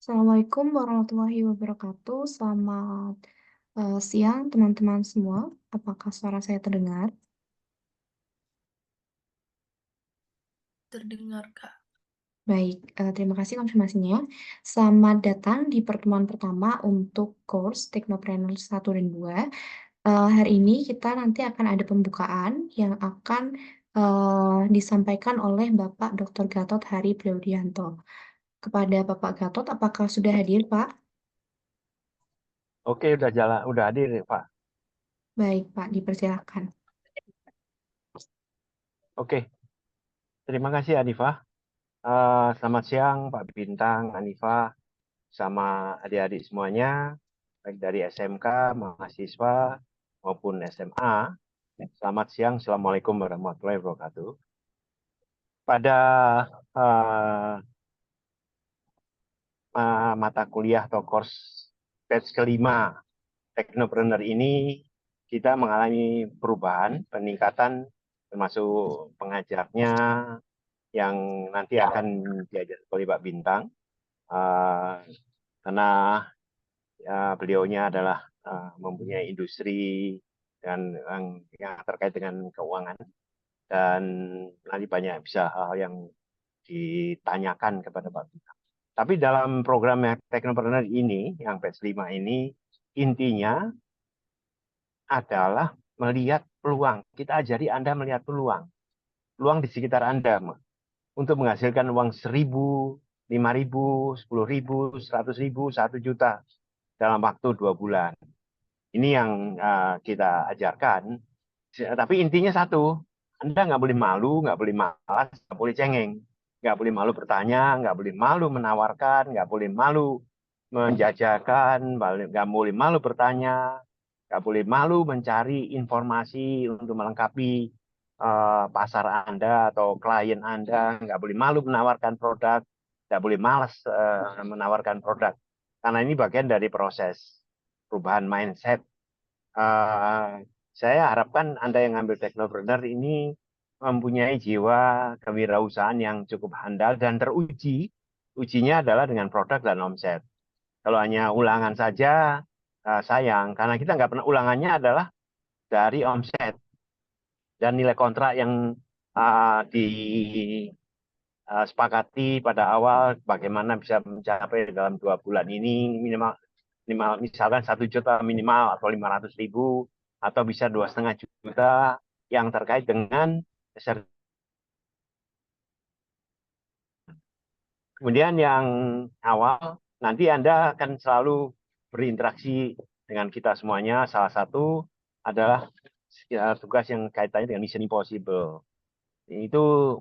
Assalamualaikum warahmatullahi wabarakatuh. Selamat siang teman-teman semua. Apakah suara saya terdengar? Terdengar, Kak. Baik, terima kasih konfirmasinya. Selamat datang di pertemuan pertama untuk course Technopreneur 1 dan 2. Hari ini kita nanti akan ada pembukaan yang akan disampaikan oleh Bapak Dr. Gatot Hari Priodianto. Kepada Bapak Gatot, apakah sudah hadir, Pak? Oke, udah jalan, udah hadir, Pak. Baik, Pak, dipersilakan. Oke, terima kasih Anifah. Selamat siang Pak Bintang, Anifah, sama adik-adik semuanya, baik dari SMK, mahasiswa, maupun SMA. Selamat siang, Assalamualaikum warahmatullahi wabarakatuh. Pada uh, mata kuliah atau course batch kelima Technopreneur ini, kita mengalami perubahan, peningkatan, termasuk pengajarnya, yang nanti akan diajar oleh Pak Bintang, karena beliaunya adalah mempunyai industri dan yang terkait dengan keuangan, dan nanti banyak bisa hal yang ditanyakan kepada Pak Bintang. Tapi dalam program Technopreneur ini, yang batch 5 ini, intinya adalah melihat peluang. Kita ajari Anda melihat peluang. Peluang di sekitar Anda, untuk menghasilkan uang 1.000, 5.000, 10.000, 100.000, 1 juta dalam waktu 2 bulan. Ini yang kita ajarkan. Tapi intinya satu, Anda nggak boleh malu, nggak boleh malas, nggak boleh cengeng. Nggak boleh malu bertanya, nggak boleh malu menawarkan, nggak boleh malu menjajakan, nggak boleh malu bertanya, nggak boleh malu mencari informasi untuk melengkapi pasar Anda atau klien Anda, nggak boleh malu menawarkan produk, nggak boleh malas menawarkan produk. Karena ini bagian dari proses perubahan mindset. Saya harapkan Anda yang ngambil Technopreneur ini mempunyai jiwa kewirausahaan yang cukup handal dan teruji. Ujinya adalah dengan produk dan omset. Kalau hanya ulangan saja, sayang. Karena kita nggak pernah, ulangannya adalah dari omset dan nilai kontrak yang disepakati pada awal, bagaimana bisa mencapai dalam 2 bulan ini, minimal misalkan 1 juta minimal, atau 500.000, atau bisa 2,5 juta, yang terkait dengan kemudian yang awal, nanti Anda akan selalu berinteraksi dengan kita semuanya. Salah satu adalah tugas yang kaitannya dengan Mission Impossible. Itu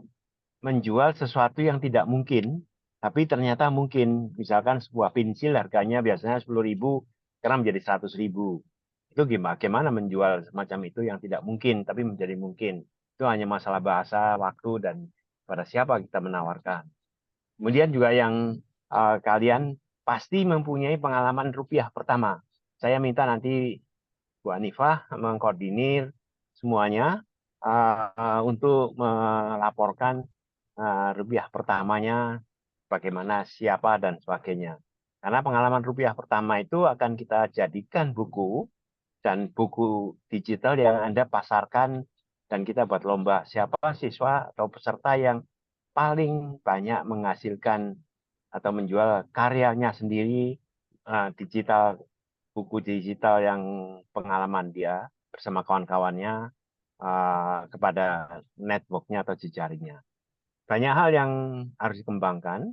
menjual sesuatu yang tidak mungkin, tapi ternyata mungkin. Misalkan sebuah pensil harganya biasanya 10.000, sekarang menjadi 100.000. Itu gimana menjual semacam itu yang tidak mungkin, tapi menjadi mungkin. Itu hanya masalah bahasa, waktu, dan pada siapa kita menawarkan. Kemudian juga yang kalian pasti mempunyai pengalaman rupiah pertama. Saya minta nanti Bu Anifah mengkoordinir semuanya untuk melaporkan rupiah pertamanya, bagaimana, siapa, dan sebagainya. Karena pengalaman rupiah pertama itu akan kita jadikan buku, dan buku digital yang Anda pasarkan, dan kita buat lomba siapa siswa atau peserta yang paling banyak menghasilkan atau menjual karyanya sendiri, digital, buku digital yang pengalaman dia bersama kawan-kawannya, kepada networknya atau jejaringnya. Banyak hal yang harus dikembangkan.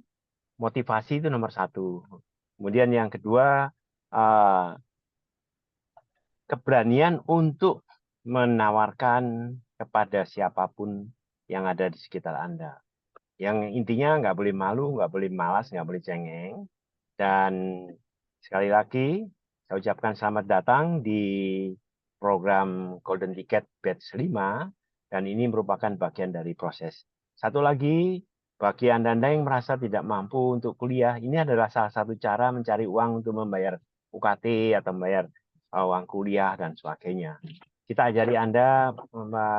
Motivasi itu nomor satu. Kemudian yang kedua, keberanian untuk menawarkan kepada siapapun yang ada di sekitar Anda. Yang intinya nggak boleh malu, nggak boleh malas, nggak boleh cengeng. Dan sekali lagi, saya ucapkan selamat datang di program Golden Ticket Batch 5, dan ini merupakan bagian dari proses. Satu lagi, bagi Anda yang merasa tidak mampu untuk kuliah, ini adalah salah satu cara mencari uang untuk membayar UKT atau membayar uang kuliah dan sebagainya. Kita ajari Anda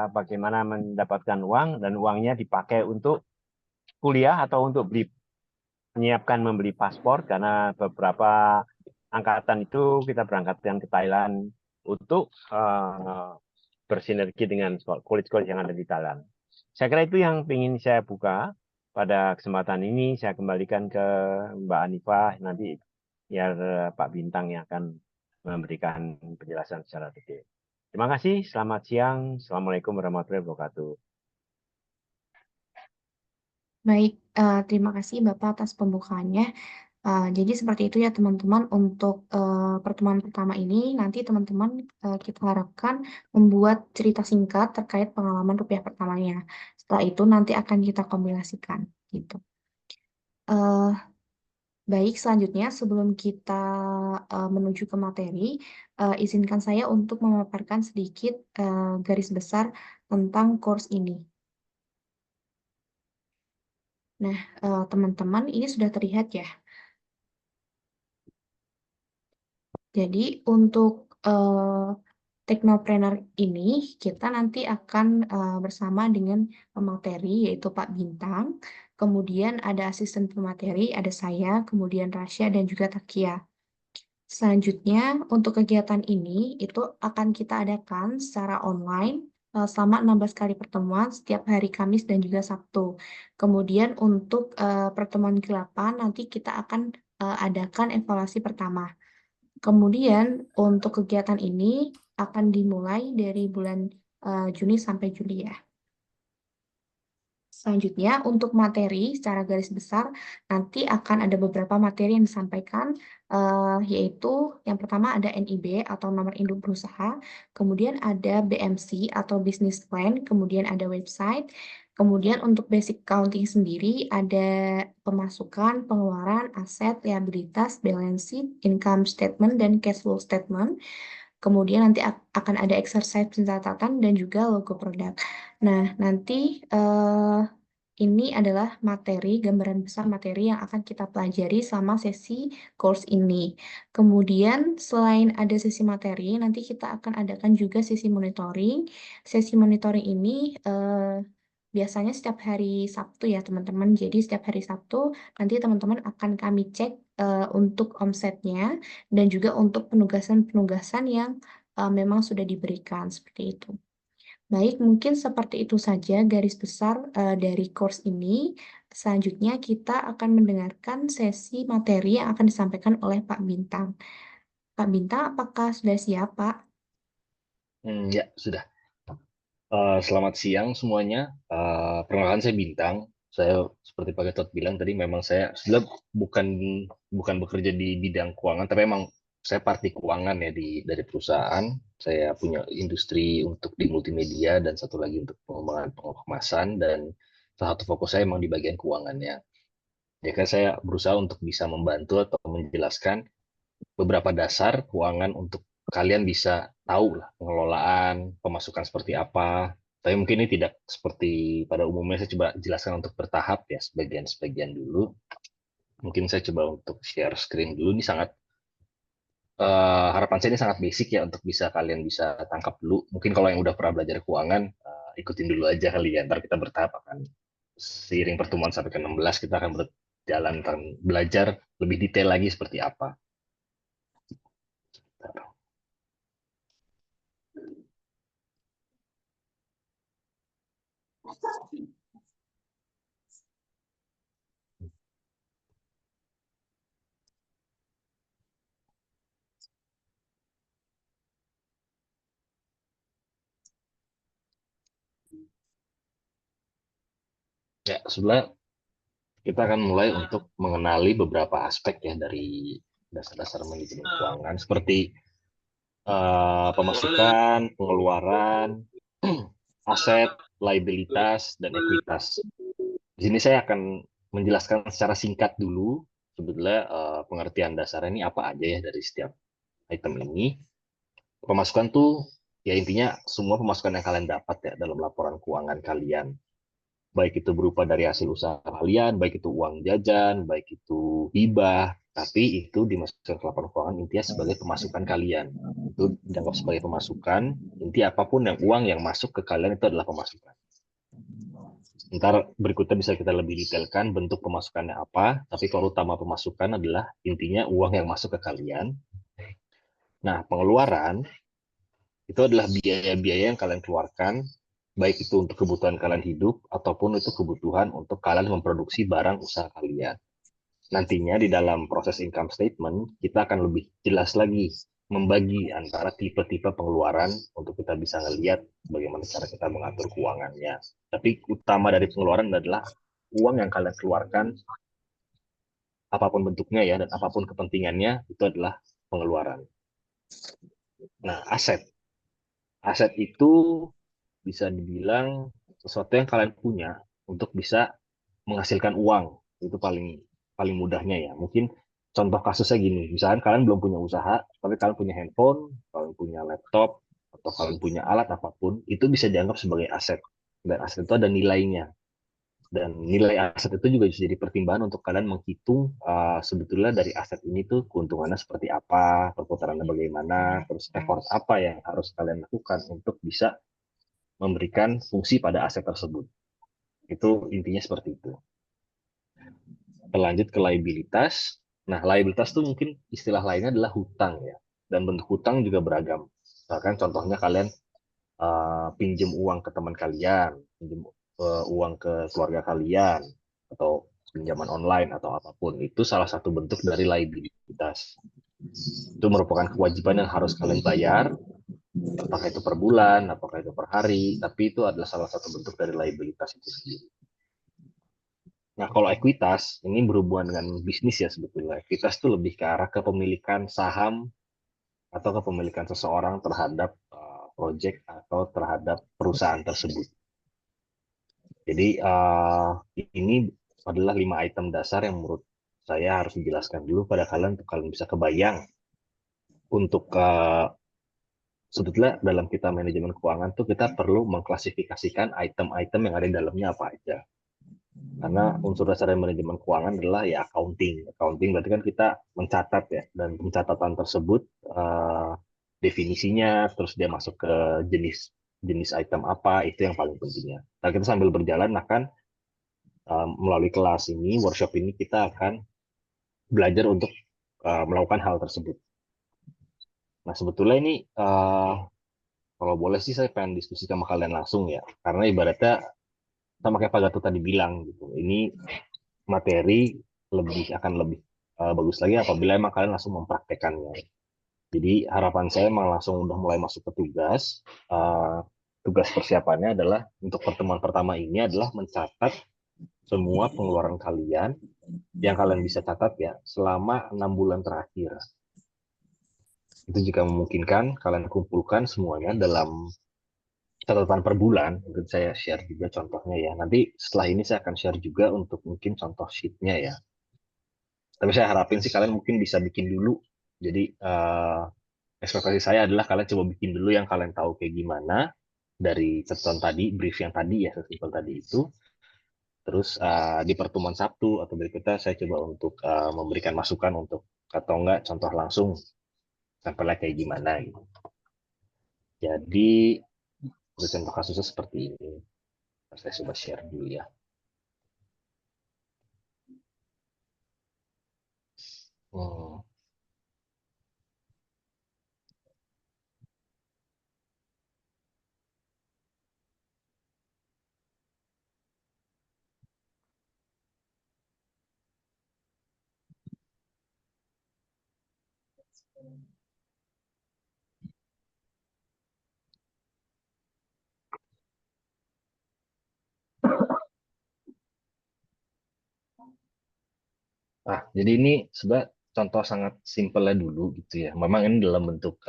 bagaimana mendapatkan uang, dan uangnya dipakai untuk kuliah atau untuk beli menyiapkan membeli paspor karena beberapa angkatan itu kita berangkatkan ke Thailand untuk bersinergi dengan college-college yang ada di Thailand. Saya kira itu yang ingin saya buka pada kesempatan ini. Saya kembalikan ke Mbak Anifah nanti biar Pak Bintang yang akan memberikan penjelasan secara detail. Terima kasih. Selamat siang. Assalamualaikum warahmatullahi wabarakatuh. Baik, terima kasih Bapak atas pembukaannya. Jadi seperti itu ya teman-teman untuk pertemuan pertama ini nanti teman-teman kita harapkan membuat cerita singkat terkait pengalaman rupiah pertamanya. Setelah itu nanti akan kita kombinasikan gitu. Eh, Baik, selanjutnya sebelum kita menuju ke materi, izinkan saya untuk memaparkan sedikit garis besar tentang course ini. Nah, teman-teman ini sudah terlihat ya. Jadi untuk Teknopreneur ini kita nanti akan bersama dengan pemateri yaitu Pak Bintang, kemudian ada asisten pemateri, ada saya, kemudian Rasya dan juga Takia. Selanjutnya untuk kegiatan ini itu akan kita adakan secara online selama 16 kali pertemuan setiap hari Kamis dan juga Sabtu. Kemudian untuk pertemuan ke-8 nanti kita akan adakan evaluasi pertama. Kemudian untuk kegiatan ini akan dimulai dari bulan Juni sampai Juli ya. Selanjutnya untuk materi secara garis besar nanti akan ada beberapa materi yang disampaikan yaitu yang pertama ada NIB atau nomor induk berusaha, kemudian ada BMC atau business plan, kemudian ada website, kemudian untuk basic accounting sendiri ada pemasukan, pengeluaran, aset, liabilitas, balance sheet, income statement dan cash flow statement. Kemudian nanti akan ada exercise pencatatan dan juga logo produk. Nah, nanti ini adalah materi, gambaran besar materi yang akan kita pelajari selama sesi course ini. Kemudian, selain ada sesi materi, nanti kita akan adakan juga sesi monitoring. Sesi monitoring ini biasanya setiap hari Sabtu ya, teman-teman. Jadi, setiap hari Sabtu, nanti teman-teman akan kami cek untuk omsetnya dan juga untuk penugasan-penugasan yang memang sudah diberikan seperti itu. Baik, mungkin seperti itu saja garis besar dari course ini. Selanjutnya kita akan mendengarkan sesi materi yang akan disampaikan oleh Pak Bintang. Pak Bintang, apakah sudah siap, Pak? Ya, sudah. Selamat siang semuanya. Perkenalkan saya Bintang. Saya seperti Pak Gatot bilang tadi, memang saya sudah bukan bekerja di bidang keuangan, tapi memang saya parti keuangan ya dari perusahaan. Saya punya industri untuk di multimedia dan satu lagi untuk pengembangan pengemasan, dan salah satu fokus saya memang di bagian keuangannya. Ya kan, saya berusaha untuk bisa membantu atau menjelaskan beberapa dasar keuangan untuk kalian bisa tahu lah pengelolaan pemasukan seperti apa. Tapi mungkin ini tidak seperti pada umumnya, saya coba jelaskan untuk bertahap ya, sebagian-sebagian dulu. Mungkin saya coba untuk share screen dulu. Ini sangat harapan saya ini sangat basic ya, untuk bisa kalian bisa tangkap dulu. Mungkin kalau yang udah pernah belajar keuangan, ikutin dulu aja kali ya. Ntar kita bertahap akan seiring pertemuan sampai ke 16 kita akan berjalan akan belajar lebih detail lagi seperti apa. Ya, sebenarnya kita akan mulai untuk mengenali beberapa aspek ya dari dasar-dasar manajemen keuangan, seperti pemasukan, pengeluaran, aset, liabilitas, dan ekuitas. Di sini saya akan menjelaskan secara singkat dulu sebetulnya pengertian dasarnya ini apa aja ya dari setiap item ini. Pemasukan tuh ya intinya semua pemasukan yang kalian dapat ya dalam laporan keuangan kalian, baik itu berupa dari hasil usaha kalian, baik itu uang jajan, baik itu hibah, tapi itu dimasukkan ke laporan keuangan intinya sebagai pemasukan kalian. Itu dianggap sebagai pemasukan, inti apapun yang uang yang masuk ke kalian itu adalah pemasukan. Ntar berikutnya bisa kita lebih detailkan bentuk pemasukannya apa, tapi kalau utama pemasukan adalah intinya uang yang masuk ke kalian. Nah, pengeluaran itu adalah biaya-biaya yang kalian keluarkan, baik itu untuk kebutuhan kalian hidup, ataupun itu kebutuhan untuk kalian memproduksi barang usaha kalian. Nantinya di dalam proses income statement, kita akan lebih jelas lagi membagi antara tipe-tipe pengeluaran untuk kita bisa ngelihat bagaimana cara kita mengatur keuangannya. Tapi utama dari pengeluaran adalah uang yang kalian keluarkan, apapun bentuknya ya, dan apapun kepentingannya, itu adalah pengeluaran. Nah, aset. Aset itu bisa dibilang sesuatu yang kalian punya untuk bisa menghasilkan uang. Itu paling paling mudahnya ya. Mungkin contoh kasusnya gini, misalkan kalian belum punya usaha, tapi kalian punya handphone, kalian punya laptop, atau kalian punya alat apapun, itu bisa dianggap sebagai aset. Dan aset itu ada nilainya. Dan nilai aset itu juga bisa jadi pertimbangan untuk kalian menghitung sebetulnya dari aset ini tuh keuntungannya seperti apa, perputarannya bagaimana, terus effort apa yang harus kalian lakukan untuk bisa memberikan fungsi pada aset tersebut. Itu intinya seperti itu. Berlanjut ke liabilitas. Nah, liabilitas itu mungkin istilah lainnya adalah hutang ya. Dan bentuk hutang juga beragam. Misalkan contohnya kalian pinjam uang ke teman kalian, pinjam uang ke keluarga kalian, atau pinjaman online atau apapun. Itu salah satu bentuk dari liabilitas. Itu merupakan kewajiban yang harus kalian bayar, apakah itu per bulan, apakah itu per hari, tapi itu adalah salah satu bentuk dari liabilitas itu sendiri. Nah, kalau ekuitas, ini berhubungan dengan bisnis ya sebetulnya. Ekuitas itu lebih ke arah kepemilikan saham atau kepemilikan seseorang terhadap proyek atau terhadap perusahaan tersebut. Jadi, ini adalah 5 item dasar yang menurut saya harus dijelaskan dulu pada kalian untuk kalian bisa kebayang untuk sebetulnya dalam kita manajemen keuangan tuh kita perlu mengklasifikasikan item-item yang ada di dalamnya apa aja. Karena unsur dasar dari manajemen keuangan adalah ya accounting. Accounting berarti kan kita mencatat ya, dan pencatatan tersebut definisinya, terus dia masuk ke jenis jenis item apa, itu yang paling pentingnya. Nah, kita sambil berjalan akan melalui kelas ini, workshop ini, kita akan belajar untuk melakukan hal tersebut. Nah, sebetulnya ini kalau boleh sih saya pengen diskusi sama kalian langsung ya, karena ibaratnya sama kayak Pak Gatot tadi bilang gitu. Ini materi akan lebih bagus lagi apabila emang kalian langsung mempraktekannya. Jadi harapan saya emang langsung udah mulai masuk ke tugas. Tugas persiapannya adalah untuk pertemuan pertama ini adalah mencatat semua pengeluaran kalian yang kalian bisa catat ya selama 6 bulan terakhir. Itu jika memungkinkan kalian kumpulkan semuanya dalam catatan per bulan. Mungkin saya share juga contohnya ya. Nanti setelah ini saya akan share juga untuk mungkin contoh sheet-nya ya. Tapi saya harapin sih kalian mungkin bisa bikin dulu. Jadi ekspektasi saya adalah kalian coba bikin dulu yang kalian tahu kayak gimana dari catatan tadi, brief yang tadi ya, sesimpel tadi itu. Terus di pertemuan Sabtu atau berikutnya saya coba untuk memberikan masukan untuk atau enggak contoh langsung sampelnya kayak gimana gitu. Jadi untuk contoh kasusnya seperti ini. Saya coba share dulu ya. Hmm. Jadi ini sebenarnya contoh sangat simpelnya dulu gitu ya. Memang ini dalam bentuk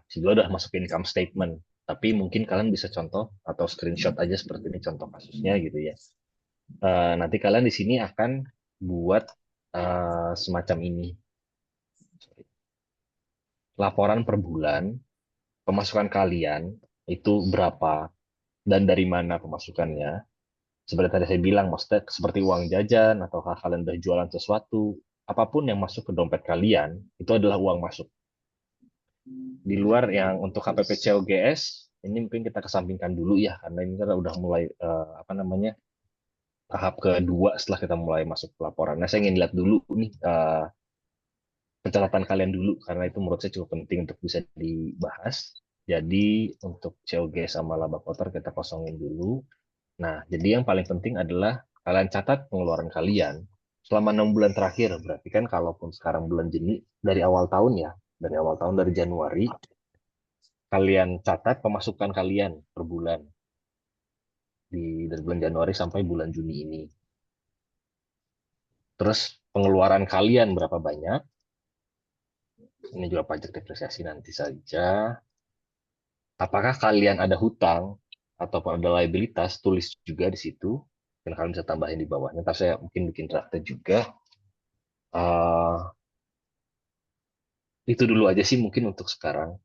juga udah masuk income statement, tapi mungkin kalian bisa contoh atau screenshot aja seperti ini contoh kasusnya gitu ya. Nanti kalian di sini akan buat semacam ini. Laporan per bulan, pemasukan kalian itu berapa dan dari mana pemasukannya. Seperti tadi saya bilang, maksudnya seperti uang jajan atau kalian udah jualan sesuatu, apapun yang masuk ke dompet kalian, itu adalah uang masuk. Di luar yang untuk KPP COGS, ini mungkin kita kesampingkan dulu ya, karena ini kan udah mulai, apa namanya, tahap kedua setelah kita mulai masuk ke laporan. Nah, saya ingin lihat dulu nih pencatatan kalian dulu karena itu menurut saya cukup penting untuk bisa dibahas. Jadi untuk COG sama laba kotor kita kosongin dulu. Nah, jadi yang paling penting adalah kalian catat pengeluaran kalian selama 6 bulan terakhir. Berarti kan kalaupun sekarang bulan Juni dari awal tahun ya, dari awal tahun dari Januari, kalian catat pemasukan kalian per bulan dari bulan Januari sampai bulan Juni ini. Terus pengeluaran kalian berapa banyak? Ini juga pajak depresiasi nanti saja. Apakah kalian ada hutang ataupun ada liabilitas? Tulis juga di situ. Dan kalian bisa tambahin di bawahnya. Ntar saya mungkin bikin draftnya juga. Itu dulu aja sih mungkin untuk sekarang.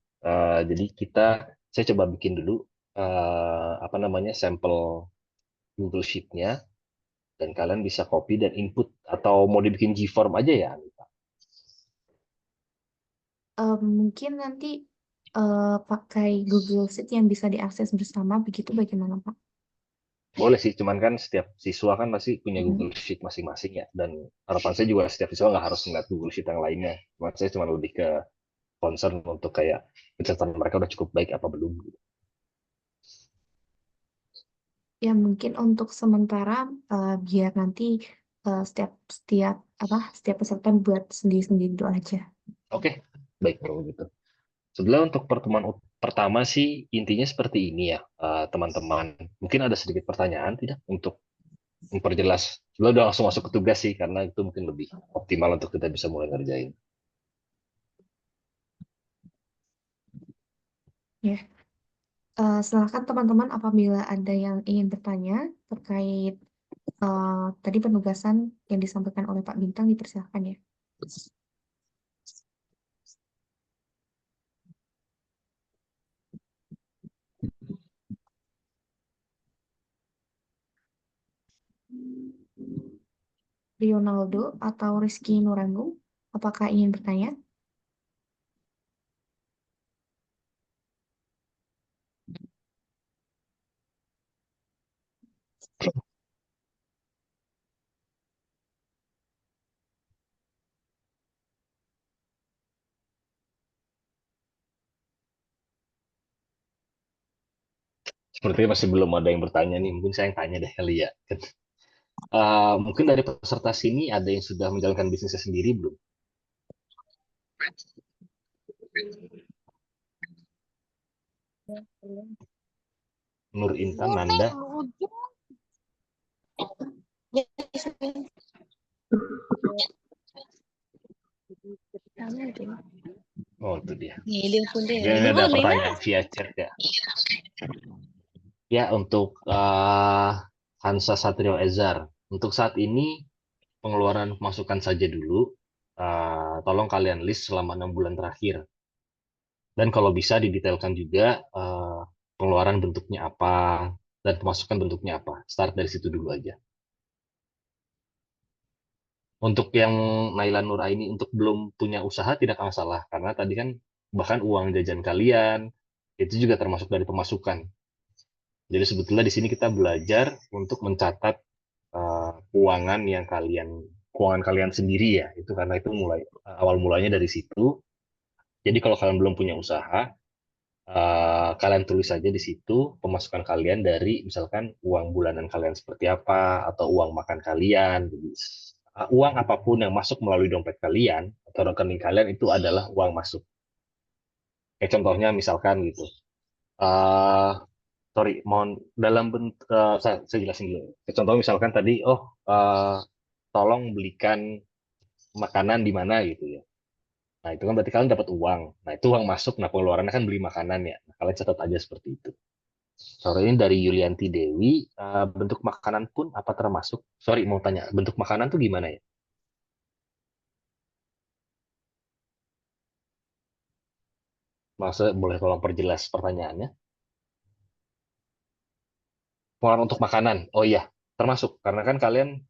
Jadi saya coba bikin dulu apa namanya sampel Google Sheet-nya dan kalian bisa copy dan input atau mau dibikin G-form aja ya. Mungkin nanti pakai Google Sheet yang bisa diakses bersama, begitu bagaimana, Pak? Boleh sih, cuman kan setiap siswa kan masih punya Mhm. Google Sheet masing-masing ya. Dan harapan saya juga setiap siswa nggak harus ngeliat Google Sheet yang lainnya. Cuman saya cuma lebih ke concern untuk kayak pencatatan mereka udah cukup baik apa belum. Ya mungkin untuk sementara biar nanti setiap setiap setiap peserta buat sendiri-sendiri dulu aja. Oke, baik kalau gitu. Sebenarnya untuk pertemuan pertama sih intinya seperti ini ya, teman-teman. Mungkin ada sedikit pertanyaan tidak untuk memperjelas. Sebenarnya udah langsung masuk ke tugas sih, karena itu mungkin lebih optimal untuk kita bisa mulai ngerjain. Ya, silakan teman-teman apabila ada yang ingin bertanya terkait tadi penugasan yang disampaikan oleh Pak Bintang, dipersilakan ya. Rionaldo atau Rizky Nuranggung, apakah ingin bertanya? Sepertinya masih belum ada yang bertanya nih. Mungkin saya yang tanya deh kali ya. Mungkin dari peserta sini ada yang sudah menjalankan bisnisnya sendiri belum? Nur Intan, Nanda. Oh, itu dia. Mungkin ada pertanyaan via chat ya. Ya, untuk Hansa Satrio Ezar. Untuk saat ini, pengeluaran pemasukan saja dulu. Tolong kalian list selama 6 bulan terakhir. Dan kalau bisa didetailkan juga pengeluaran bentuknya apa dan pemasukan bentuknya apa. Start dari situ dulu aja. Untuk yang Naila Nuraini untuk belum punya usaha tidak masalah karena tadi kan bahkan uang jajan kalian itu juga termasuk dari pemasukan. Jadi sebetulnya di sini kita belajar untuk mencatat keuangan kalian sendiri ya. Itu karena itu awal mulanya dari situ. Jadi kalau kalian belum punya usaha, kalian tulis saja di situ pemasukan kalian dari misalkan uang bulanan kalian seperti apa atau uang makan kalian. Jadi, uang apapun yang masuk melalui dompet kalian atau rekening kalian itu adalah uang masuk. Kayak contohnya misalkan gitu. eh Sorry, mohon dalam bentuk saya jelasin dulu. Kayak contoh misalkan tadi, tolong belikan makanan di mana gitu ya. Nah, itu kan berarti kalian dapat uang. Nah, itu uang masuk. Nah, pengeluarannya kan beli makanan ya. Nah, kalian catat aja seperti itu. Sore ini dari Yulianti Dewi, bentuk makanan pun apa termasuk? Sorry, mau tanya, bentuk makanan tuh gimana ya? Maksudnya boleh tolong perjelas pertanyaannya? Pengeluaran untuk makanan. Oh iya, termasuk. Karena kan kalian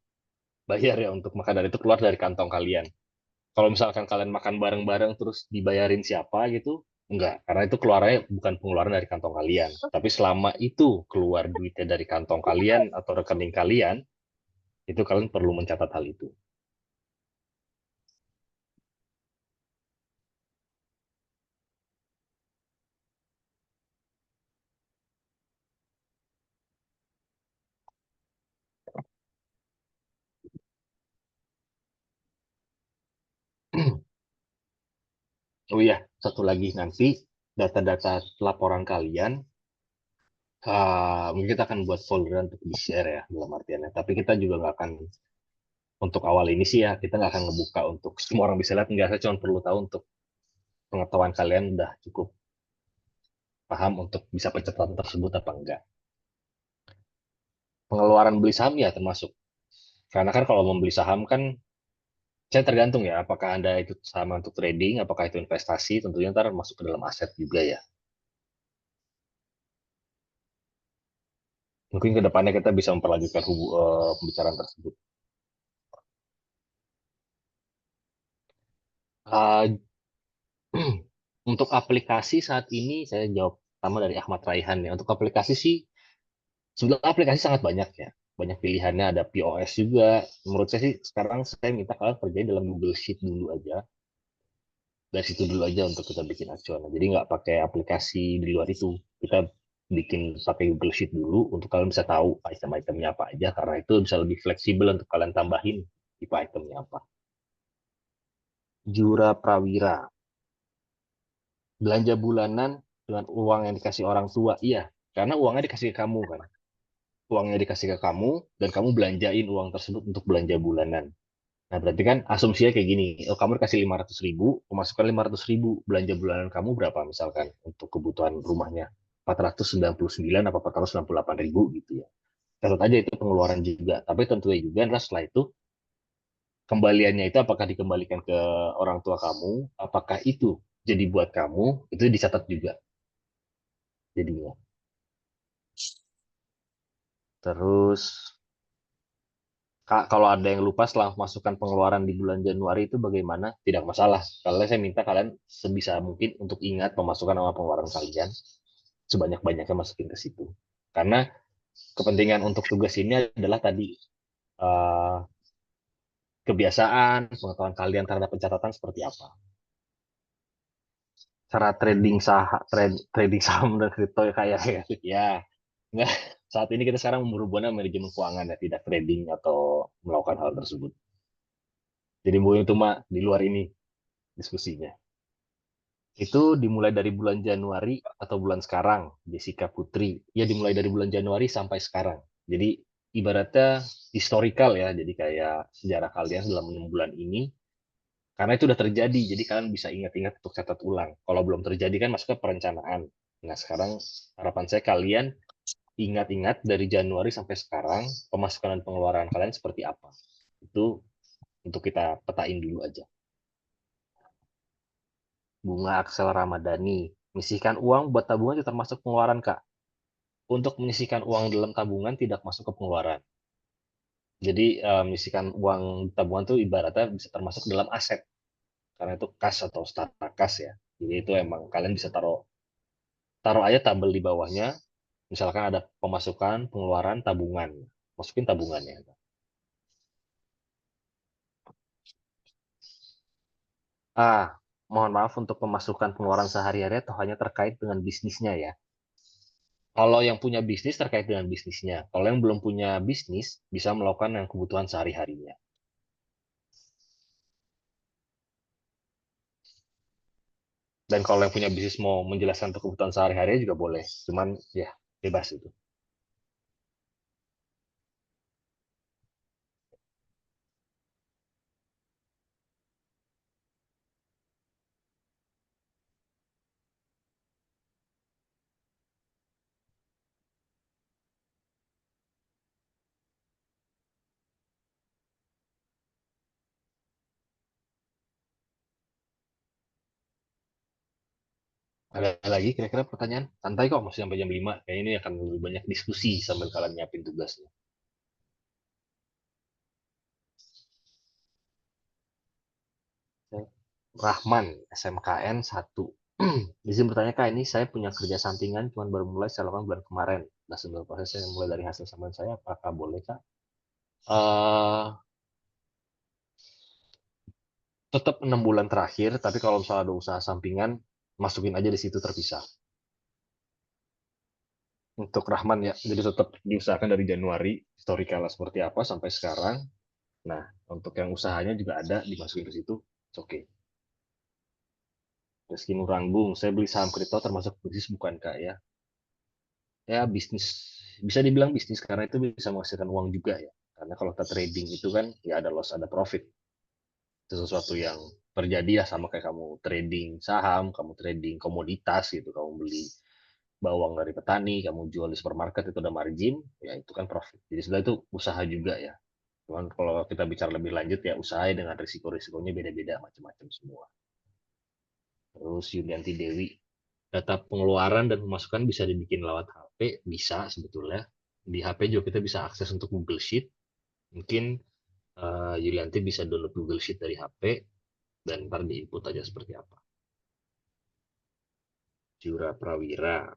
bayar ya untuk makanan itu keluar dari kantong kalian. Kalau misalkan kalian makan bareng-bareng terus dibayarin siapa gitu, enggak. Karena itu keluarnya bukan pengeluaran dari kantong kalian. Tapi selama itu keluar duitnya dari kantong kalian atau rekening kalian, Itu kalian perlu mencatat hal itu. Oh iya, satu lagi nanti data-data laporan kalian, mungkin kita akan buat folder untuk di-share ya dalam artiannya. Tapi kita juga nggak akan, untuk awal ini sih ya, kita nggak akan ngebuka untuk semua orang bisa lihat. Nggak, saya cuma perlu tahu untuk pengetahuan kalian udah cukup paham untuk bisa pencatatan tersebut apa enggak. Pengeluaran beli saham ya termasuk. Karena kan kalau membeli saham kan, saya tergantung ya, apakah Anda itu sama untuk trading, apakah itu investasi, tentunya ntar masuk ke dalam aset juga ya. Mungkin ke depannya kita bisa memperlanjutkan pembicaraan tersebut. Uh, untuk aplikasi saat ini, saya jawab pertama dari Ahmad Raihan ya. Untuk aplikasi sih, sebenarnya aplikasi sangat banyak ya. Banyak pilihannya, ada POS juga. Menurut saya sih, sekarang saya minta kalian kerjain dalam Google Sheet dulu aja. Dari situ dulu aja untuk kita bikin acuan. Jadi nggak pakai aplikasi di luar itu. Kita bikin pakai Google Sheet dulu untuk kalian bisa tahu item-itemnya apa aja, karena itu bisa lebih fleksibel untuk kalian tambahin tipe itemnya apa. Jura Prawira, belanja bulanan dengan uang yang dikasih orang tua. Iya, karena uangnya dikasih ke kamu kan. Uangnya dikasih ke kamu dan kamu belanjain uang tersebut untuk belanja bulanan. Nah, berarti kan asumsinya kayak gini. Oh, kamu dikasih 500.000, pemasukan 500.000, belanja bulanan kamu berapa misalkan untuk kebutuhan rumahnya? 499 apa 498.000 gitu ya. Catat aja itu pengeluaran juga. Tapi tentunya juga adalah setelah itu kembaliannya itu apakah dikembalikan ke orang tua kamu, apakah itu jadi buat kamu, itu dicatat juga jadinya. Terus kalau ada yang lupa setelah masukkan pengeluaran di bulan Januari itu bagaimana? Tidak masalah. Kalau saya minta kalian sebisa mungkin untuk ingat pemasukan sama pengeluaran kalian, sebanyak-banyaknya masukin ke situ. Karena kepentingan untuk tugas ini adalah tadi, eh, kebiasaan, pengetahuan kalian terhadap pencatatan seperti apa. Cara trading saham dan kripto ya kayak ya. Ya, enggak. Saat ini kita sekarang berhubungan manajemen keuangan ya, tidak trading atau melakukan hal tersebut. Jadi mungkin itu mah di luar ini diskusinya. Itu dimulai dari bulan Januari atau bulan sekarang, Jessica Putri. Ya dimulai dari bulan Januari sampai sekarang. Jadi ibaratnya historical ya, jadi kayak sejarah kalian dalam 6 bulan ini. Karena itu udah terjadi, jadi kalian bisa ingat-ingat untuk catat ulang. Kalau belum terjadi kan masuknya perencanaan. Nah sekarang harapan saya kalian ingat-ingat dari Januari sampai sekarang, pemasukan dan pengeluaran kalian seperti apa. Itu untuk kita petain dulu aja. Bunga Aksel Ramadhani, menyisihkan uang buat tabungan itu termasuk pengeluaran, Kak. Untuk menyisihkan uang dalam tabungan tidak masuk ke pengeluaran. Jadi menyisihkan uang tabungan itu ibaratnya bisa termasuk dalam aset. Karena itu kas atau starta kas ya. Jadi itu emang kalian bisa taruh taruh aja tabel di bawahnya. Misalkan ada pemasukan, pengeluaran, tabungan. Masukin tabungannya. Ah, mohon maaf untuk pemasukan pengeluaran sehari-hari atau hanya terkait dengan bisnisnya ya. Kalau yang punya bisnis terkait dengan bisnisnya. Kalau yang belum punya bisnis, bisa melakukan yang kebutuhan sehari-harinya. Dan kalau yang punya bisnis mau menjelaskan untuk kebutuhan sehari-hari juga boleh. Cuman ya bebas itu. Ada lagi kira-kira pertanyaan? Santai kok, masih sampai jam 5. Kayaknya ini akan lebih banyak diskusi sambil kalian nyiapin tugasnya. Rahman, SMKN 1. Izin bertanya, Kak, ini saya punya kerja sampingan, cuman baru mulai saya lakukan bulan kemarin. Nah, sebelum proses saya mulai dari hasil sampingan saya, apakah boleh, Kak? eh tetap 6 bulan terakhir, tapi kalau misalnya ada usaha sampingan, masukin aja di situ terpisah. Untuk Rahman ya, jadi tetap diusahakan dari Januari, historicalnya seperti apa sampai sekarang. Nah, untuk yang usahanya juga ada, dimasukin ke situ, it's okay. Rizky Nuranggung, saya beli saham kripto termasuk bisnis bukan Kak ya? Ya bisnis, bisa dibilang bisnis karena itu bisa menghasilkan uang juga ya. Karena kalau kita trading itu kan ya ada loss, ada profit. Itu sesuatu yang terjadi ya sama kayak kamu trading saham, kamu trading komoditas gitu, kamu beli bawang dari petani, kamu jual di supermarket itu ada margin, ya itu kan profit. Jadi sebenarnya itu usaha juga ya. Cuman kalau kita bicara lebih lanjut ya usaha dengan risiko-risikonya beda-beda macam-macam semua. Terus Yulianti Dewi, data pengeluaran dan pemasukan bisa dibikin lewat HP, bisa sebetulnya. Di HP juga kita bisa akses untuk Google Sheet. Mungkin Yulianti bisa download Google Sheet dari HP dan ntar di input aja seperti apa. Jura Prawira.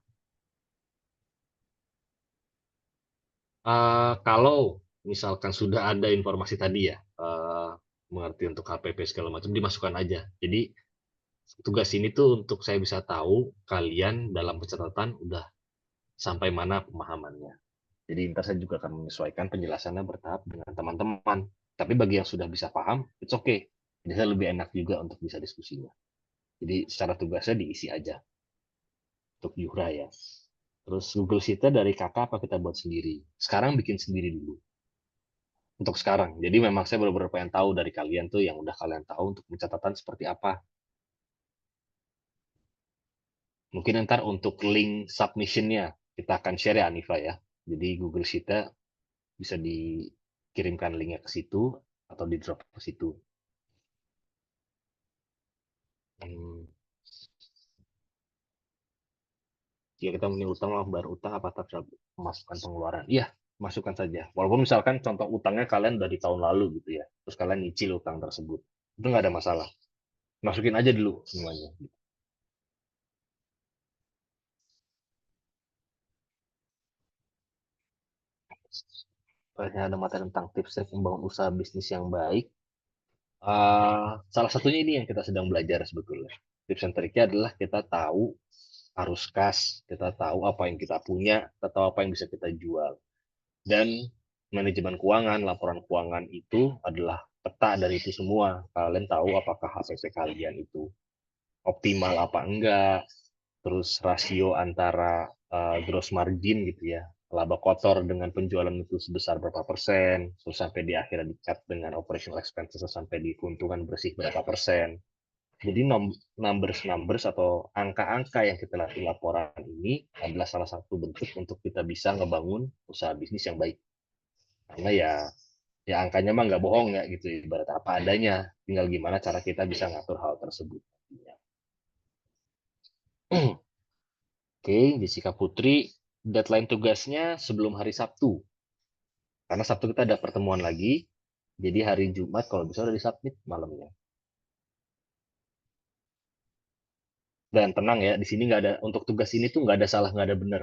Kalau misalkan sudah ada informasi tadi ya, mengerti untuk HPP segala macam, dimasukkan aja. Jadi tugas ini tuh untuk saya bisa tahu kalian dalam pencatatan udah sampai mana pemahamannya. Jadi ntar saya juga akan menyesuaikan penjelasannya bertahap dengan teman-teman. Tapi bagi yang sudah bisa paham, it's okay. Jadi saya lebih enak juga untuk bisa diskusinya. Jadi secara tugasnya diisi aja untuk Yuhra ya. Terus Google Sheet-nya dari kakak apa kita buat sendiri? Sekarang bikin sendiri dulu. Untuk sekarang. Jadi memang saya benar-benar pengen tahu dari kalian tuh yang udah kalian tahu untuk pencatatan seperti apa. Mungkin ntar untuk link submission-nya kita akan share ya Anifa ya. Jadi Google Sheet-nya bisa dikirimkan linknya ke situ atau di drop ke situ. Ya kita mending utang lah, bayar utang apa tetap masukkan pengeluaran. Iya, masukkan saja. Walaupun misalkan contoh utangnya kalian dari tahun lalu gitu ya, terus kalian nyicil utang tersebut, itu nggak ada masalah. Masukin aja dulu semuanya. Banyak ada materi tentang tips trik membangun usaha bisnis yang baik. Salah satunya ini yang kita sedang belajar sebetulnya. Tips and triknya adalah kita tahu arus kas, kita tahu apa yang kita punya, kita tahu apa yang bisa kita jual. Dan manajemen keuangan, laporan keuangan itu adalah peta dari itu semua. Kalian tahu apakah HPP kalian itu optimal apa enggak, terus rasio antara gross margin gitu ya, laba kotor dengan penjualan itu sebesar berapa persen, terus sampai di akhirnya di-cut dengan operational expenses sampai di keuntungan bersih berapa persen. Jadi numbers atau angka-angka yang kita lihat di laporan ini adalah salah satu bentuk untuk kita bisa ngebangun usaha bisnis yang baik. Karena ya angkanya mah nggak bohong ya gitu, ibarat apa adanya. Tinggal gimana cara kita bisa ngatur hal tersebut. Oke, Jessica Putri, deadline tugasnya sebelum hari Sabtu. Karena Sabtu kita ada pertemuan lagi, jadi hari Jumat kalau bisa udah disubmit malamnya. Dan tenang ya, di sini nggak ada, untuk tugas ini tuh nggak ada salah, nggak ada benar.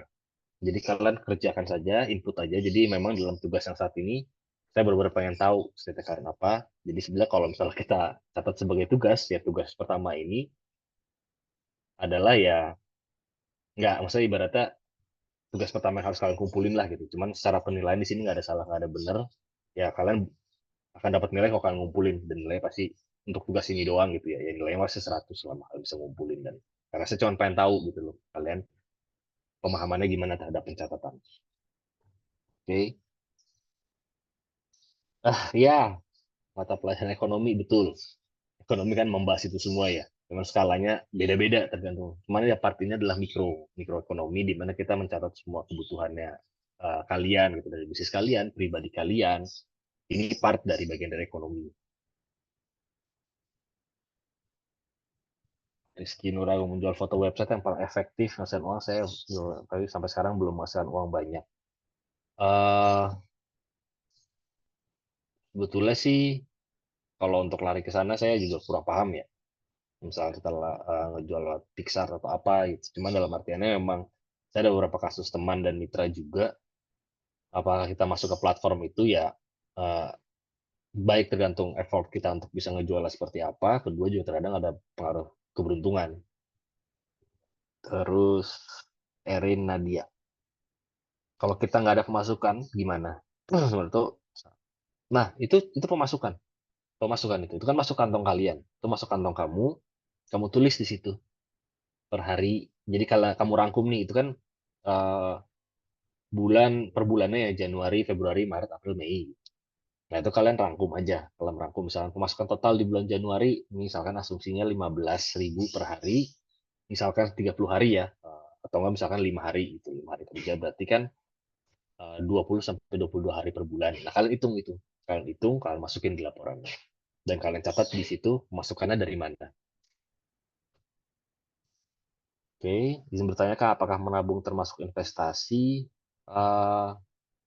Jadi kalian kerjakan saja, input aja. Jadi memang dalam tugas yang saat ini, saya benar-benar pengen tahu state kalian apa. Jadi sebenarnya kalau misalnya kita catat sebagai tugas, ya tugas pertama ini adalah ya, nggak, maksudnya ibaratnya tugas pertama yang harus kalian kumpulin lah gitu. Cuman secara penilaian di sini nggak ada salah, nggak ada benar. Ya kalian akan dapat nilai kalau kalian ngumpulin. Dan nilai pasti untuk tugas ini doang gitu ya. Ya nilainya masih 100 selama kalian bisa ngumpulin. Dan karena saya cuma pengen tahu gitu loh. Kalian pemahamannya gimana terhadap pencatatan. Oke. Ya, mata pelajaran ekonomi betul. Ekonomi kan membahas itu semua ya. Cuman skalanya beda-beda tergantung. Cuman ya partinya adalah mikroekonomi di mana kita mencatat semua kebutuhannya kalian gitu dari bisnis kalian, pribadi kalian. Ini part dari bagian dari ekonomi. Rizky Nurago menjual foto website yang paling efektif menghasilkan uang. Saya tapi sampai sekarang belum menghasilkan uang banyak. Sebetulnya sih kalau untuk lari ke sana saya juga kurang paham ya. Misalnya kita ngejual Pixar atau apa gitu. Cuman dalam artiannya memang saya ada beberapa kasus teman dan mitra juga. Apakah kita masuk ke platform itu ya baik tergantung effort kita untuk bisa ngejualnya seperti apa, kedua juga terkadang ada pengaruh keberuntungan. Terus Erin Nadia, kalau kita nggak ada pemasukan gimana? Itu, nah itu pemasukan, itu kan masuk kantong kalian, itu masuk kantong kamu tulis di situ per hari. Jadi kalau kamu rangkum nih, itu kan eh, bulan per bulannya ya, Januari, Februari, Maret, April, Mei. Nah, itu kalian rangkum aja. Kalau merangkum misalkan pemasukan total di bulan Januari, misalkan asumsinya 15.000 per hari, misalkan 30 hari ya, atau enggak misalkan 5 hari, itu 5 hari kerja, berarti kan 20 sampai 22 hari per bulan. Nah, kalian hitung itu. Kalian hitung, kalian masukin di laporan. Dan kalian catat di situ pemasukannya dari mana. Oke, izin bertanya Kak, apakah menabung termasuk investasi? Eh,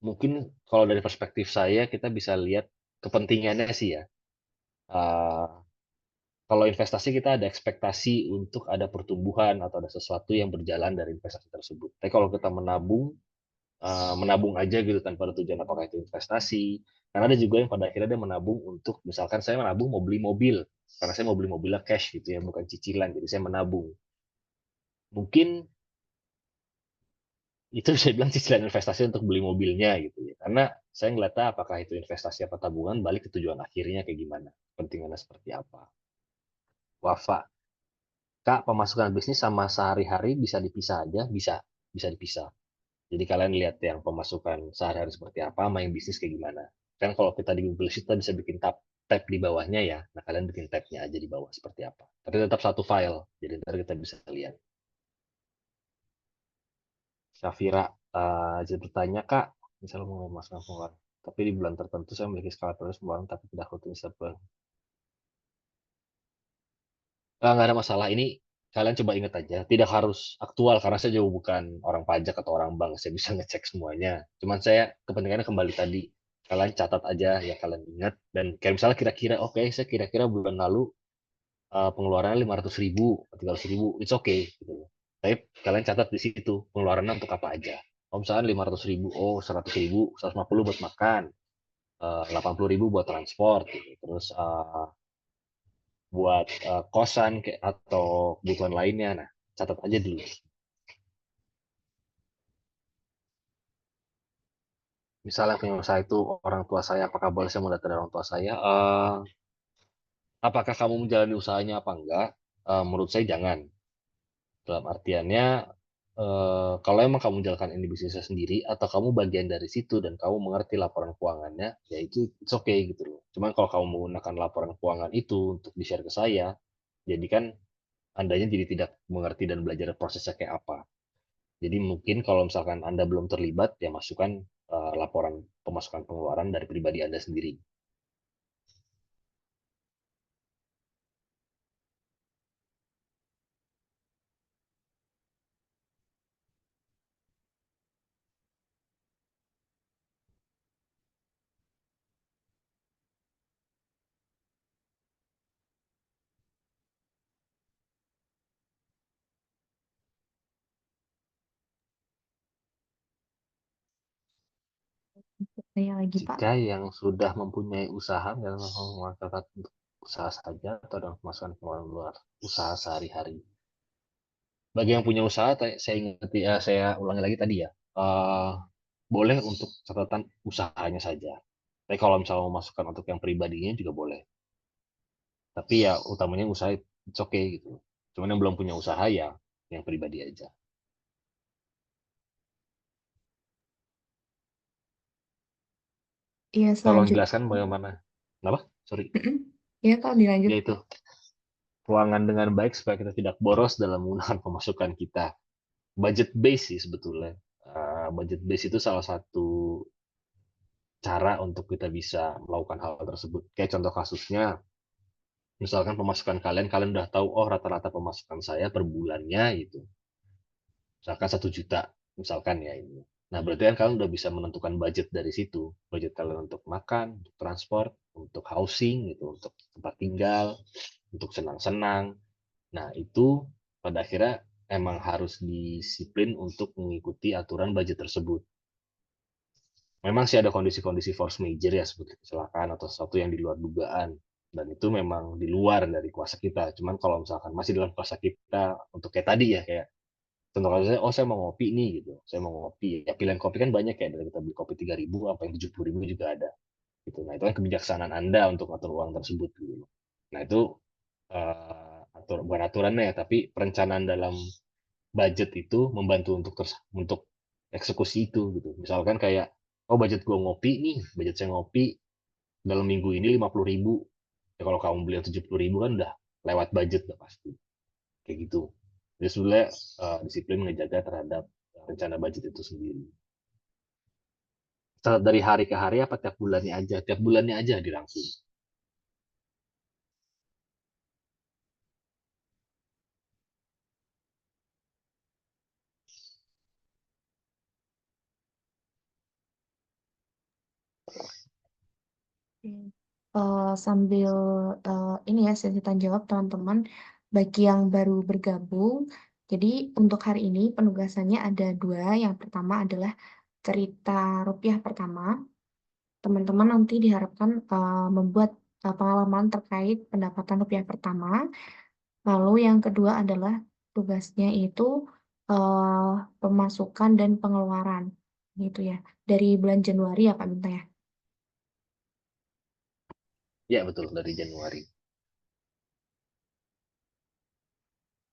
Mungkin kalau dari perspektif saya, kita bisa lihat kepentingannya sih ya. Eh, Kalau investasi kita ada ekspektasi untuk ada pertumbuhan atau ada sesuatu yang berjalan dari investasi tersebut. Tapi kalau kita menabung aja gitu tanpa ada tujuan apakah itu investasi. Karena ada juga yang pada akhirnya dia menabung untuk, misalkan saya menabung mau beli mobil, karena saya mau beli mobilnya cash gitu ya, bukan cicilan, jadi saya menabung. Mungkin itu bisa bilang cicilan investasi untuk beli mobilnya gitu ya. Karena saya ngeliatnya apakah itu investasi apa tabungan, balik ke tujuan akhirnya kayak gimana, pentingannya seperti apa. Wafa, Kak, pemasukan bisnis sama sehari-hari bisa dipisah aja? Bisa, bisa dipisah. Jadi kalian lihat yang pemasukan sehari-hari seperti apa, sama yang bisnis kayak gimana. Kan kalau kita di Google Sheet kita bisa bikin tab di bawahnya ya. Nah, kalian bikin tabnya aja di bawah seperti apa. Tapi tetap satu file, jadi ntar kita bisa lihat. Syafira, jadi bertanya, Kak, misalnya mau memasukkan pengeluaran, tapi di bulan tertentu saya memiliki skala prioritas pengeluaran, tapi tidak rutin setiap bulan. Nggak ada masalah. Ini kalian coba ingat aja. Tidak harus aktual karena saya juga bukan orang pajak atau orang bank. Saya bisa ngecek semuanya. Cuman saya kepentingannya kembali tadi. Kalian catat aja ya kalian ingat. Dan kayak misalnya kira-kira, oke, saya kira-kira bulan lalu pengeluarannya 500.000, 300.000. It's okay. Gitu. Tapi kalian catat di situ pengeluarannya untuk apa aja. Kalau misalnya 500.000, oh 100.000, 150 buat makan, 80.000 buat transport, gitu. Terus buat kosan kayak atau kebutuhan lainnya. Nah, catat aja dulu. Misalnya punya usaha itu orang tua saya, apakah boleh saya mendata dari orang tua saya? Apakah kamu menjalani usahanya apa enggak? Menurut saya jangan. Dalam artiannya, kalau emang kamu menjalankan ini bisnisnya sendiri, atau kamu bagian dari situ dan kamu mengerti laporan keuangannya, ya itu it's okay gitu loh. Cuman kalau kamu menggunakan laporan keuangan itu untuk di-share ke saya, jadi kan Andanya jadi tidak mengerti dan belajar prosesnya kayak apa. Jadi mungkin kalau misalkan Anda belum terlibat, ya masukkan laporan pemasukan pengeluaran dari pribadi Anda sendiri. Saya lagi, Pak. Jika yang sudah mempunyai usaha dan mencatat untuk usaha saja atau dengan pemasukan pengeluaran luar usaha sehari-hari. Bagi yang punya usaha, saya ingat ya, saya ulangi lagi tadi ya, boleh untuk catatan usahanya saja. Tapi kalau misalnya mau masukkan untuk yang pribadinya juga boleh. Tapi ya utamanya usaha it's okay gitu. Cuman yang belum punya usaha ya yang pribadi aja. Iya, Tolong selanjutnya. jelaskan bagaimana. Kenapa? Sorry. Mm-mm. Ya, kalau dilanjut. Ya itu, keuangan dengan baik supaya kita tidak boros dalam menggunakan pemasukan kita. Budget base sih sebetulnya. Budget base itu salah satu cara untuk kita bisa melakukan hal tersebut. Kayak contoh kasusnya, misalkan pemasukan kalian udah tahu, oh rata-rata pemasukan saya per bulannya gitu. Misalkan 1 juta, misalkan ya ini. Nah, berarti kan kalian udah bisa menentukan budget dari situ. Budget kalian untuk makan, untuk transport, untuk housing, gitu, untuk tempat tinggal, untuk senang-senang. Nah, itu pada akhirnya emang harus disiplin untuk mengikuti aturan budget tersebut. memang sih ada kondisi-kondisi force major ya seperti kecelakaan atau sesuatu yang di luar dugaan, dan itu memang di luar dari kuasa kita. Cuman kalau misalkan masih dalam kuasa kita, untuk kayak tadi ya, kayak contoh kasusnya, oh saya mau ngopi nih gitu, saya mau ngopi, ya pilihan kopi kan banyak ya, dari kita beli kopi 3.000 apa yang 70.000 juga ada gitu. Nah itu kan kebijaksanaan Anda untuk atur uang tersebut gitu. Nah itu bukan aturannya ya, tapi perencanaan dalam budget itu membantu untuk eksekusi itu gitu. Misalkan kayak, oh budget gua ngopi nih, budget saya ngopi dalam minggu ini 50.000. Ya kalau kamu beli 70.000 kan udah lewat budget udah pasti. Kayak gitu. Jadi sebenarnya disiplin ngejaga terhadap rencana budget itu sendiri. Dari hari ke hari apa tiap bulannya aja? Tiap bulannya aja dirangkum. Oke. Sambil ini ya sesi tanya jawab teman-teman bagi yang baru bergabung. Jadi untuk hari ini penugasannya ada dua. Yang pertama adalah cerita rupiah pertama. Teman-teman nanti diharapkan membuat pengalaman terkait pendapatan rupiah pertama. Lalu yang kedua adalah tugasnya itu eh, pemasukan dan pengeluaran gitu ya. Dari bulan Januari ya Pak Minta ya. Ya betul, dari Januari.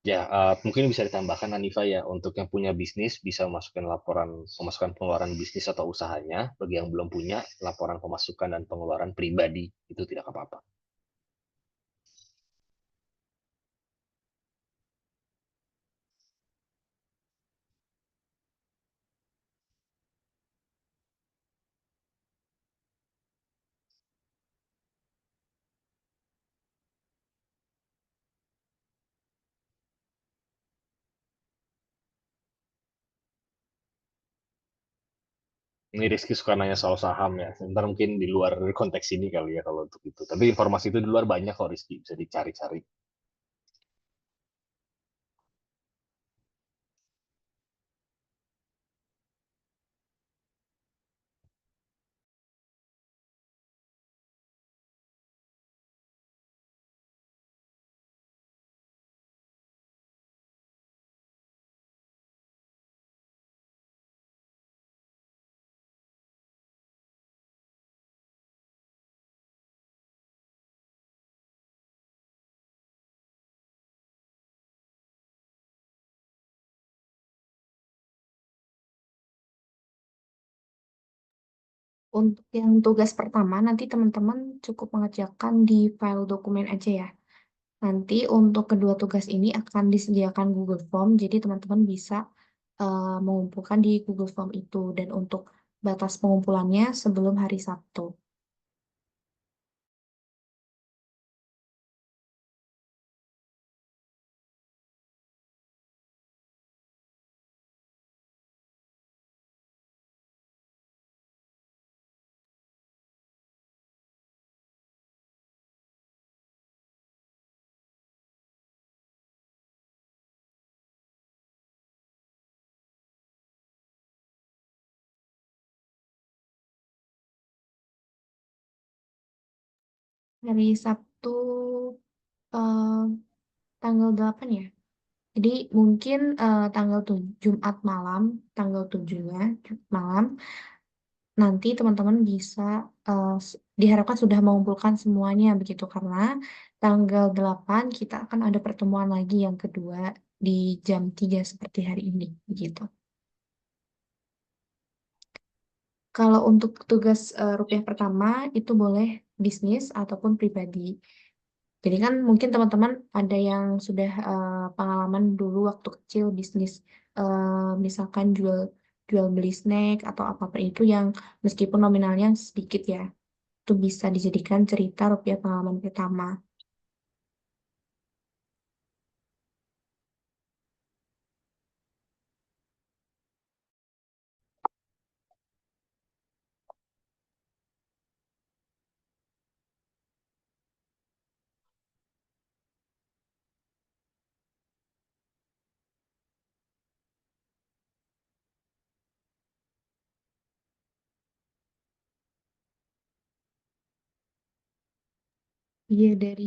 Ya, mungkin bisa ditambahkan Hanifa ya, untuk yang punya bisnis bisa masukkan laporan pemasukan pengeluaran bisnis atau usahanya. Bagi yang belum punya, laporan pemasukan dan pengeluaran pribadi itu tidak apa-apa. Ini Rizky suka nanya soal saham ya. Sebentar mungkin di luar konteks ini kali ya kalau untuk itu. Tapi informasi itu di luar banyak kok Rizky, bisa dicari-cari. Untuk yang tugas pertama, nanti teman-teman cukup mengerjakan di file dokumen aja ya. Nanti untuk kedua tugas ini akan disediakan Google Form, jadi teman-teman bisa mengumpulkan di Google Form itu. Dan untuk batas pengumpulannya sebelum hari Sabtu. Hari Sabtu eh, tanggal 8 ya. Jadi mungkin tanggal Jumat malam, tanggal 7-nya, Jumat malam, nanti teman-teman bisa diharapkan sudah mengumpulkan semuanya begitu karena tanggal 8 kita akan ada pertemuan lagi yang kedua di jam 3 seperti hari ini begitu. Kalau untuk tugas rupiah pertama itu boleh bisnis ataupun pribadi. Jadi kan mungkin teman-teman ada yang sudah pengalaman dulu waktu kecil bisnis misalkan jual jual beli snack atau apapun itu yang meskipun nominalnya sedikit ya, itu bisa dijadikan cerita rupiah pengalaman pertama. Iya, dari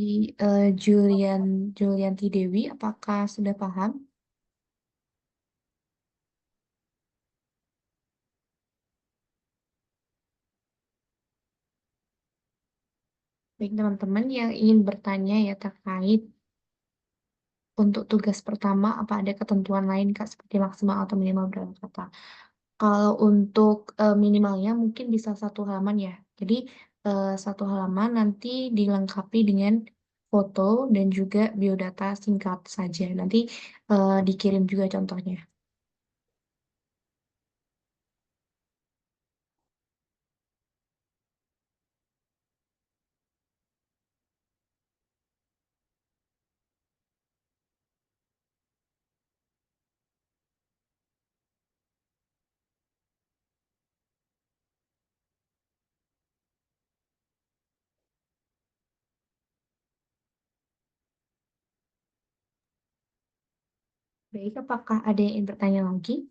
Julian Julianti Dewi, apakah sudah paham? Baik, teman-teman yang ingin bertanya ya terkait untuk tugas pertama, apa ada ketentuan lain, Kak, seperti maksimal atau minimal berapa kata? Kalau untuk minimalnya mungkin bisa satu halaman ya. Jadi satu halaman nanti dilengkapi dengan foto dan juga biodata singkat saja. Nanti dikirim juga contohnya. Baik, apakah ada yang ingin bertanya lagi?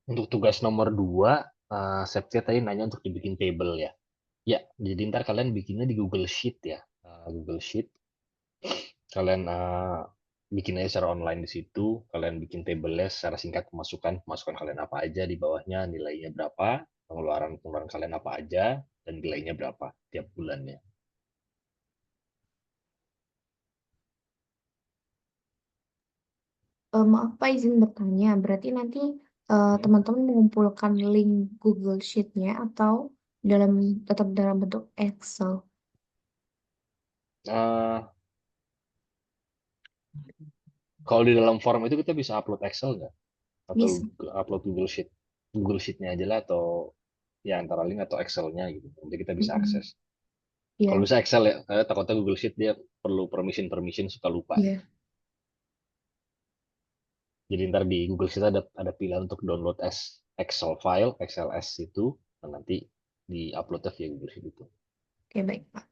Untuk tugas nomor 2, Septia tadi nanya untuk dibikin table ya. Ya, jadi ntar kalian bikinnya di Google Sheet ya. Google Sheet, kalian bikin aja secara online di situ. Kalian bikin table-nya secara singkat, pemasukan kalian apa aja, di bawahnya nilainya berapa, pengeluaran kalian apa aja, dan nilainya berapa tiap bulannya. Maaf Pak, izin bertanya. Berarti nanti Hmm. teman-teman mengumpulkan link Google Sheet-nya atau dalam tetap dalam bentuk Excel? Eh, Kalau di dalam form itu kita bisa upload Excel nggak? Atau Bisa. upload Google Sheet? Google Sheet-nya aja lah, atau ya antara link atau Excel-nya gitu. Nanti kita bisa Mm-mm. akses. Kalau Iya, bisa Excel ya, takutnya Google Sheet dia perlu permission suka lupa. iya. Jadi ntar di Google Sheet ada pilihan untuk download as Excel file, XLS itu, dan nanti di-upload via Google Sheet itu. Oke, baik Pak.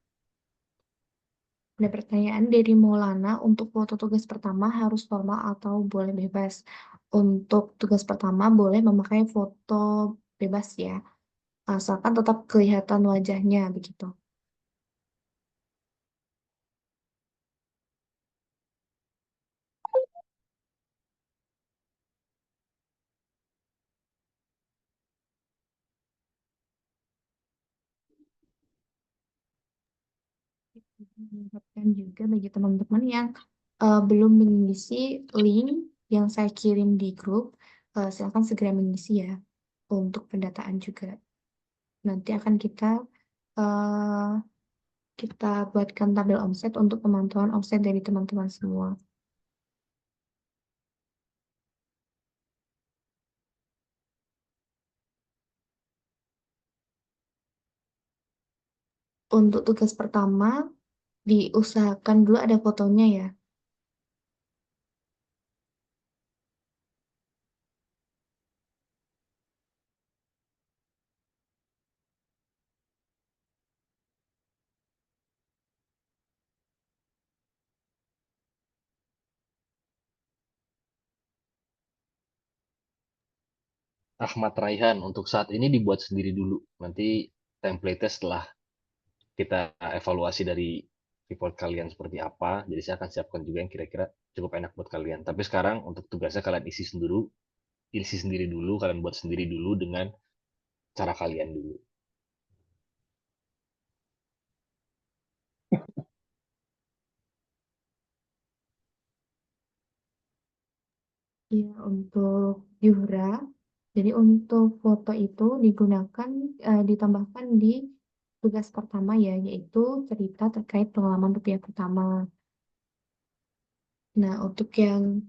Ada pertanyaan dari Maulana, untuk foto tugas pertama harus formal atau boleh bebas? Untuk tugas pertama boleh memakai foto bebas ya, asalkan tetap kelihatan wajahnya begitu. Mengingatkan juga bagi teman-teman yang belum mengisi link yang saya kirim di grup, silakan segera mengisi ya untuk pendataan juga. Nanti akan eh, kita buatkan tabel omset untuk pemantauan omset dari teman-teman semua. Untuk tugas pertama, diusahakan dulu ada fotonya ya. Ahmad Raihan, untuk saat ini dibuat sendiri dulu. Nanti template-nya setelah kita evaluasi dari report kalian seperti apa, jadi saya akan siapkan juga yang kira-kira cukup enak buat kalian. Tapi sekarang untuk tugasnya kalian isi sendiri dulu, kalian buat sendiri dulu dengan cara kalian dulu. Iya, untuk Yuhra. Jadi untuk foto itu digunakan, ditambahkan di tugas pertama ya, yaitu cerita terkait pengalaman rupiah pertama. Nah, untuk yang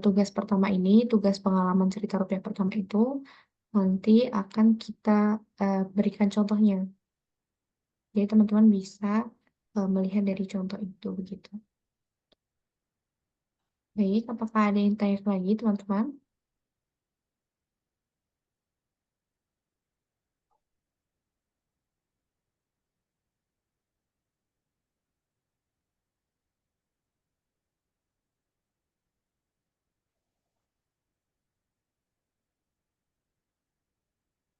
tugas pertama ini, tugas pengalaman cerita rupiah pertama itu, nanti akan kita berikan contohnya. Jadi teman-teman bisa melihat dari contoh itu begitu. Baik, apakah ada yang tanya lagi teman-teman?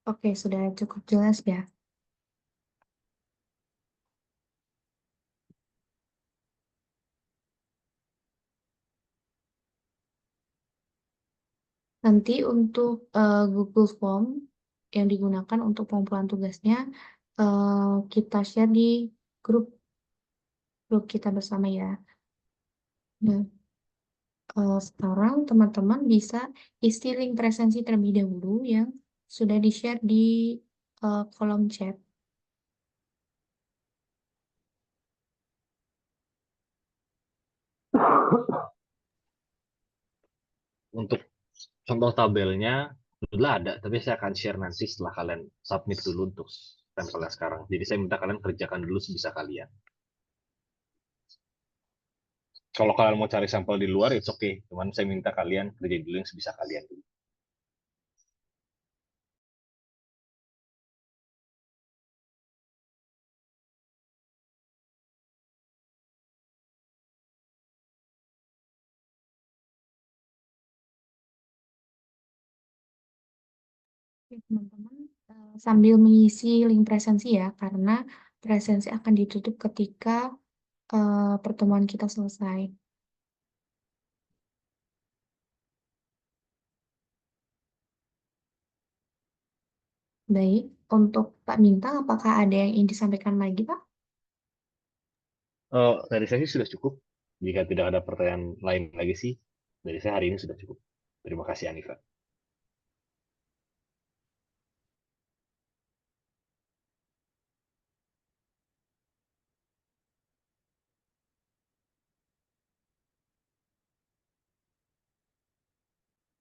Oke, sudah cukup jelas ya. Nanti untuk Google Form yang digunakan untuk pengumpulan tugasnya, kita share di grup grup kita bersama ya. Nah, sekarang teman-teman bisa isi link presensi terlebih dahulu yang sudah di-share di kolom chat. Untuk contoh tabelnya sudah ada, tapi saya akan share nanti setelah kalian submit dulu untuk sampelnya sekarang. Jadi saya minta kalian kerjakan dulu sebisa kalian. Kalau kalian mau cari sampel di luar, it's okay. Cuman saya minta kalian kerjain dulu yang sebisa kalian dulu. Oke, teman-teman, sambil mengisi link presensi ya, karena presensi akan ditutup ketika pertemuan kita selesai. Baik, untuk Pak Bintang, apakah ada yang ingin disampaikan lagi, Pak? Dari saya sih sudah cukup. Jika tidak ada pertanyaan lain lagi sih, dari saya hari ini sudah cukup. Terima kasih, Anifa.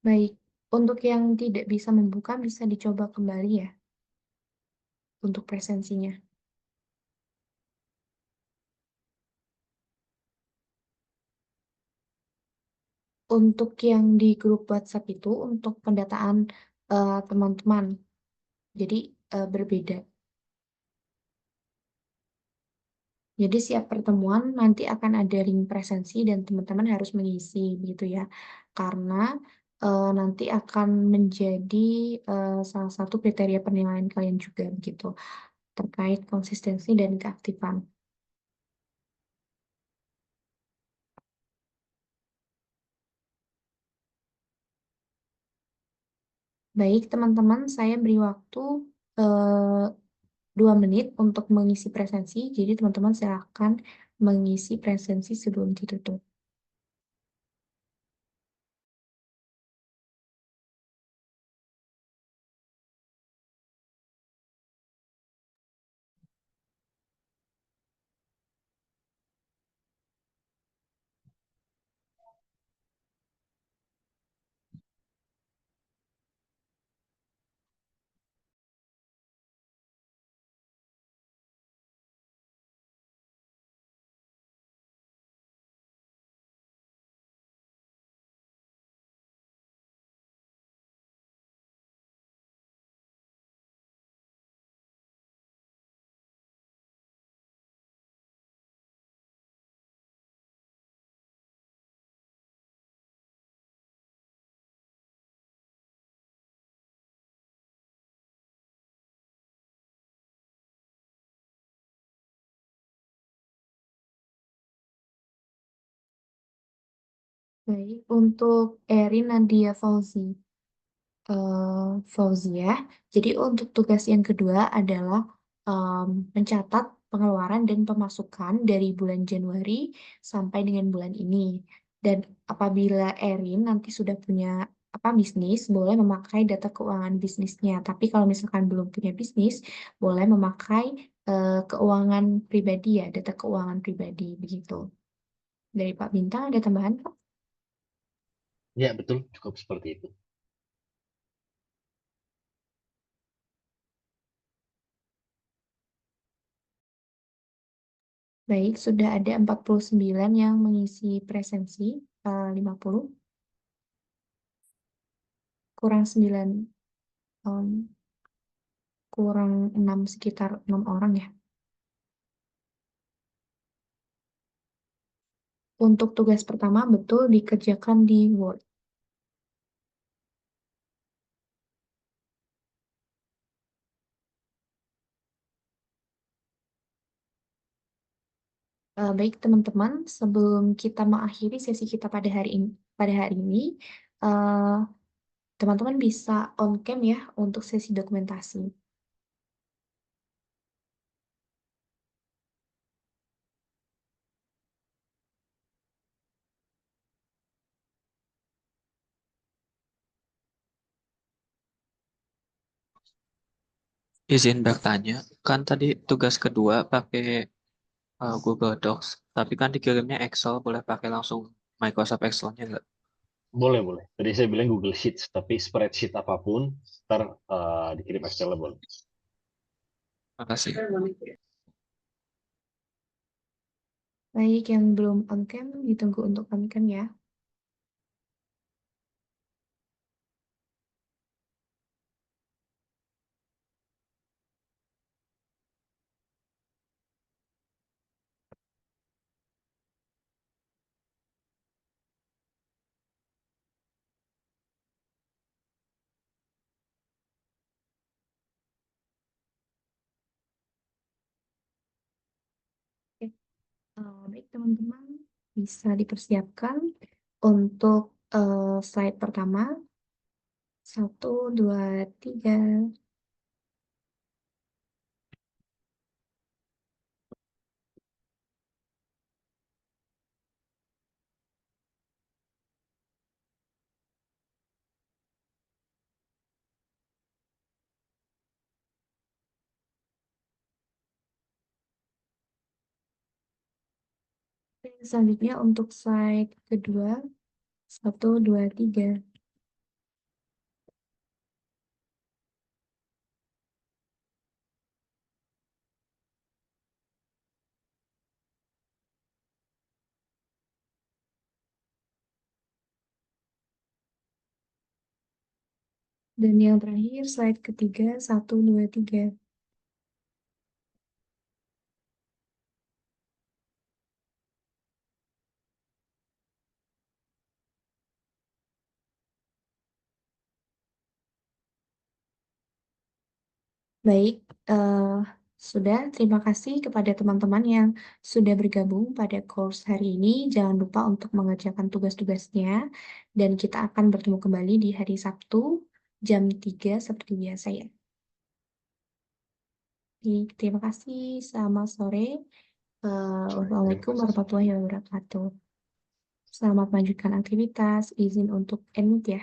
Baik, untuk yang tidak bisa membuka, bisa dicoba kembali ya, untuk presensinya. Untuk yang di grup WhatsApp itu, untuk pendataan teman-teman, jadi berbeda. Jadi siap pertemuan nanti akan ada link presensi dan teman-teman harus mengisi gitu ya. Karena nanti akan menjadi salah satu kriteria penilaian kalian juga gitu terkait konsistensi dan keaktifan. Baik teman-teman, saya beri waktu eh, 2 menit untuk mengisi presensi. Jadi teman-teman silakan mengisi presensi sebelum ditutup. Baik, untuk Erin Nadia Fauziah. Jadi untuk tugas yang kedua adalah mencatat pengeluaran dan pemasukan dari bulan Januari sampai dengan bulan ini. Dan apabila Erin nanti sudah punya bisnis, boleh memakai data keuangan bisnisnya. Tapi kalau misalkan belum punya bisnis, boleh memakai keuangan pribadi ya, data keuangan pribadi begitu. Dari Pak Bintang ada tambahan, Pak? Ya, betul. Cukup seperti itu. Baik, sudah ada 49 yang mengisi presensi, 50, kurang 9, em, kurang 6, sekitar 6 orang ya. Untuk tugas pertama betul dikerjakan di Word. Baik teman-teman, sebelum kita mengakhiri sesi kita pada hari ini, eh, teman-teman bisa on cam ya untuk sesi dokumentasi. Izin bertanya, kan tadi tugas kedua pakai Google Docs, tapi kan dikirimnya Excel, boleh pakai langsung Microsoft Excel-nya nggak? Boleh, boleh. Tadi saya bilang Google Sheets, tapi spreadsheet apapun, ntar dikirim Excel boleh. Makasih. Baik, yang belum on cam ditunggu untuk on cam ya. Oke. Baik teman-teman, bisa dipersiapkan untuk slide pertama. 1, 2, 3. Selanjutnya untuk slide kedua. 1, 2, 3. Dan yang terakhir slide ketiga. 1, 2, 3. Baik, sudah. Terima kasih kepada teman-teman yang sudah bergabung pada course hari ini. Jangan lupa untuk mengerjakan tugas-tugasnya. Dan kita akan bertemu kembali di hari Sabtu jam 3 seperti biasa ya. Baik, terima kasih. Selamat sore. Wassalamualaikum warahmatullahi wabarakatuh. Selamat melanjutkan aktivitas. Izin untuk end ya.